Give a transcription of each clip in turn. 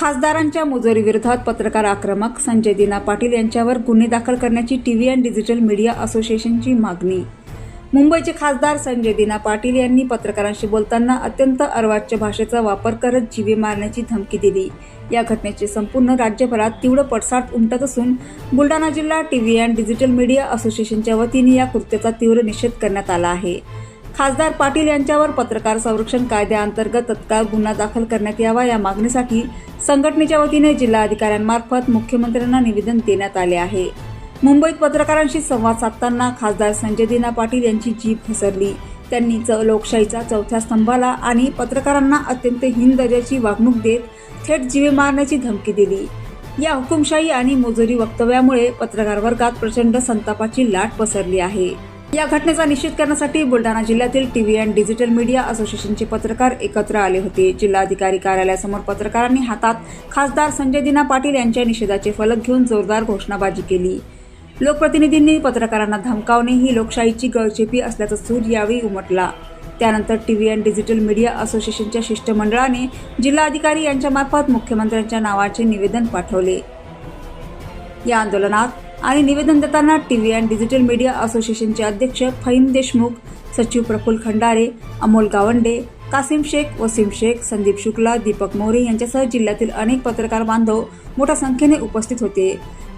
खासदारांच्या मुजोरीविरोधात पत्रकार आक्रमक संजय दिना पाटील यांच्यावर गुन्हे दाखल करण्याची टीव्ही अँड डिजिटल मीडिया असोसिएशनची मागणी। मुंबईचे खासदार संजय दिना पाटील यांनी पत्रकारांशी बोलताना अत्यंत अर्वाच्य भाषेचा वापर करत जीवे मारण्याची धमकी दिली। या घटनेचे संपूर्ण राज्यभरात तीव्र पडसाद उमटत असून बुलढाणा जिल्हा टीव्ही अँड डिजिटल मीडिया असोसिएशनच्या वतीने या कृत्याचा तीव्र निषेध करण्यात आला आहे। खासदार पाटील यांच्यावर पत्रकार संरक्षण कायद्याअंतर्गत तत्काळ गुन्हा दाखल करण्यात यावा या मागणीसाठी संघटनेच्या वतीने जिल्हाधिकाऱ्यांमार्फत मुख्यमंत्र्यांना निवेदन देण्यात आले आहे। मुंबईत पत्रकारांशी संवाद साधताना खासदार संजय दिना पाटील यांची जीभ घसरली। त्यांनी लोकशाहीचा चौथ्या स्तंभाला आणि पत्रकारांना अत्यंत हीन दर्जाची वागणूक देत थेट जीवे मारण्याची धमकी दिली। या हुकुमशाही आणि मुजोरी वक्तव्यामुळे पत्रकार वर्गात प्रचंड संतापाची लाट पसरली आहे। या घटनेचा निषेध करण्यासाठी बुलढाणा जिल्ह्यातील टीव्ही अँड डिजिटल मीडिया असोसिएशनचे पत्रकार एकत्र आले होते। जिल्हाधिकारी कार्यालयासमोर पत्रकारांनी हातात खासदार संजय दिना पाटील यांच्या निषेधाचे फलक घेऊन जोरदार घोषणाबाजी केली। लोकप्रतिनिधींनी पत्रकारांना धमकावणे ही लोकशाहीची गळचेपी असल्याचा सूर यावेळी उमटला। त्यानंतर टीव्ही अँड डिजिटल मीडिया असोसिएशनच्या शिष्टमंडळाने जिल्हाधिकारी यांच्यामार्फत मुख्यमंत्र्यांच्या नावाचे निवेदन पाठवले। या आंदोलनात आणि निवेदन देताना टीव्ही अँड डिजिटल मीडिया असोसिएशनचे अध्यक्ष फहीम देशमुख, सचिव प्रफुल्ल खंडारे, अमोल गावंडे, कासिम शेख, वसीम शेख, संदीप शुक्ला, दीपक मोरे यांच्यासह जिल्ह्यातील अनेक पत्रकार बांधव मोठ्या संख्येने उपस्थित होते।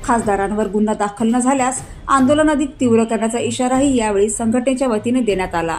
खासदारांवर गुन्हा दाखल न झाल्यास आंदोलन अधिक तीव्र करण्याचा इशाराही यावेळी संघटनेच्या वतीने देण्यात आला।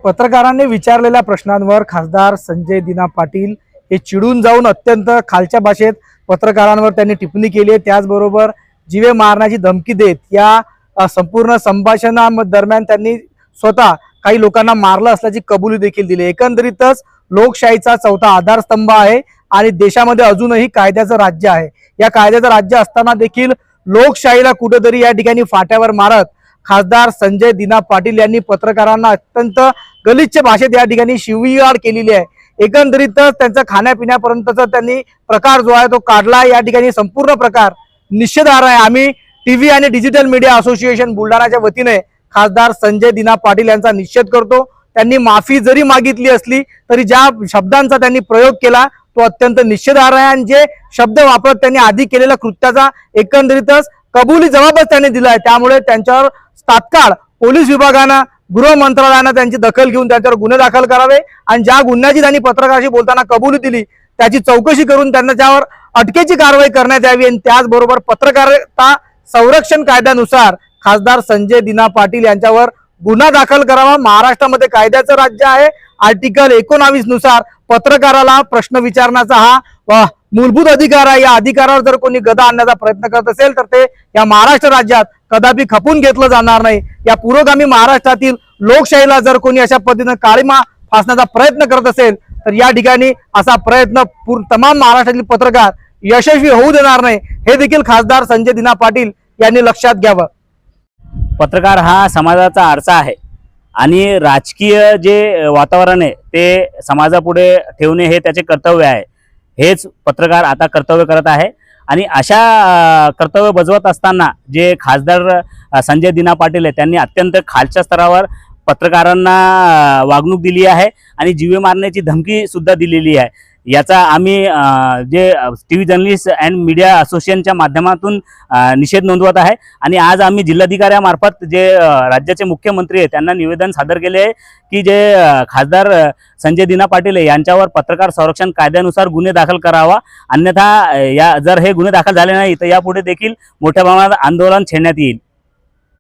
पत्रकारांनी विचारलेल्या प्रश्नांवर खासदार संजय दिना पाटील हे चिडून जाऊन अत्यंत खालच्या भाषेत पत्रकारांवर त्यांनी टिप्पणी केली आहे। त्याचबरोबर जीवे मारण्याची धमकी देत या संपूर्ण संभाषणादरम्यान त्यांनी स्वतः काही लोकांना मारलं असल्याची कबुली देखील दिली। एकंदरीतच लोकशाहीचा चौथा आधारस्तंभ आहे आणि देशामध्ये अजूनही कायद्याचं राज्य आहे। या कायद्याचं राज्य असताना देखील लोकशाहीला कुठेतरी या ठिकाणी फाट्यावर मारत खासदार संजय दिना पाटील यांनी पत्रकारांना अत्यंत गलिच्छ भाषेत या ठिकाणी शिवीगाळ केलेली आहे। एकंदरीतच त्यांचा खाण्यापिण्यापर्यंतचा त्यांनी प्रकार जो आहे तो काढला। या ठिकाणी संपूर्ण प्रकार निषेधार्ह आहे। आम्ही टीव्ही आणि डिजिटल मीडिया असोसिएशन बुलढाणाच्या वतीने खासदार संजय दिना पाटील यांचा निषेध करतो। त्यांनी माफी जरी मागितली असली तरी ज्या शब्दांचा त्यांनी प्रयोग केला तो अत्यंत निषेधार्ह आहे आणि जे शब्द वापरत त्यांनी आधी केलेल्या कृत्याचा एकंदरीतच कबुली जबाबच त्यांनी दिलाय। त्यामुळे त्यांच्यावर तात्काळ पोलीस विभागानं, गृह मंत्रालयानं त्यांची दखल घेऊन त्यांच्यावर गुन्हे दाखल करावे आणि ज्या गुन्ह्याची त्यांनी पत्रकारांशी बोलताना कबुली दिली त्याची चौकशी करून त्यांच्यावर अटकेची कारवाई करण्यात यावी आणि त्याचबरोबर पत्रकारिता संरक्षण कायद्यानुसार खासदार संजय दिना पाटील यांच्यावर गुन्हा दाखल करावा। महाराष्ट्रामध्ये कायद्याचं राज्य आहे। आर्टिकल 19 नुसार पत्रकाराला प्रश्न विचारण्याचा हा मूलभूत अधिकार आहे। या अधिकारावर जर कोणी गदा आणण्याचा प्रयत्न करत असेल तर ते या महाराष्ट्र राज्यात कदापि खपून घेतलं जाणार नाही। या पुरोगामी महाराष्ट्रातील लोकशाहीला जर कोणी अशा पद्धतीने काळीमा फासण्याचा प्रयत्न करत असेल तर या ठिकाणी असा प्रयत्न तमाम महाराष्ट्रातील पत्रकार यशस्वी होऊ देणार नाही, हे देखील खासदार संजय दिना पाटील यांनी लक्षात घ्यावं। पत्रकार हा समाजाचा आरसा आहे आणि राजकीय जे वातावरण आहे ते समाजापुढे ठेवणे हे त्याचे कर्तव्य आहे। हेच पत्रकार आता कर्तव्य करत आहे आणि अशा कर्तव्य बजावत असताना जे खासदार संजय दिना पाटील आहे त्यांनी अत्यंत खालच्या स्तरावर पत्रकारांना वागणूक दिली आहे आणि जीवे मारण्याची धमकी सुद्धा दिलेली आहे। याचा आम्ही जे टीव्ही जर्नलिस्ट अँड मीडिया असोसिएशनच्या माध्यमातून निषेध नोंदवत आहे आणि आज आम्ही जिल्हाधिकाऱ्यांमार्फत जे राज्याचे मुख्यमंत्री आहे त्यांना निवेदन सादर केले आहे की जे खासदार संजय दिना पाटील यांच्यावर पत्रकार संरक्षण कायद्यानुसार गुन्हे दाखल करावा, अन्यथा जर हे गुन्हे दाखल झाले नाही तर यापुढे देखील मोठ्या प्रमाणात आंदोलन छेडण्यात येईल।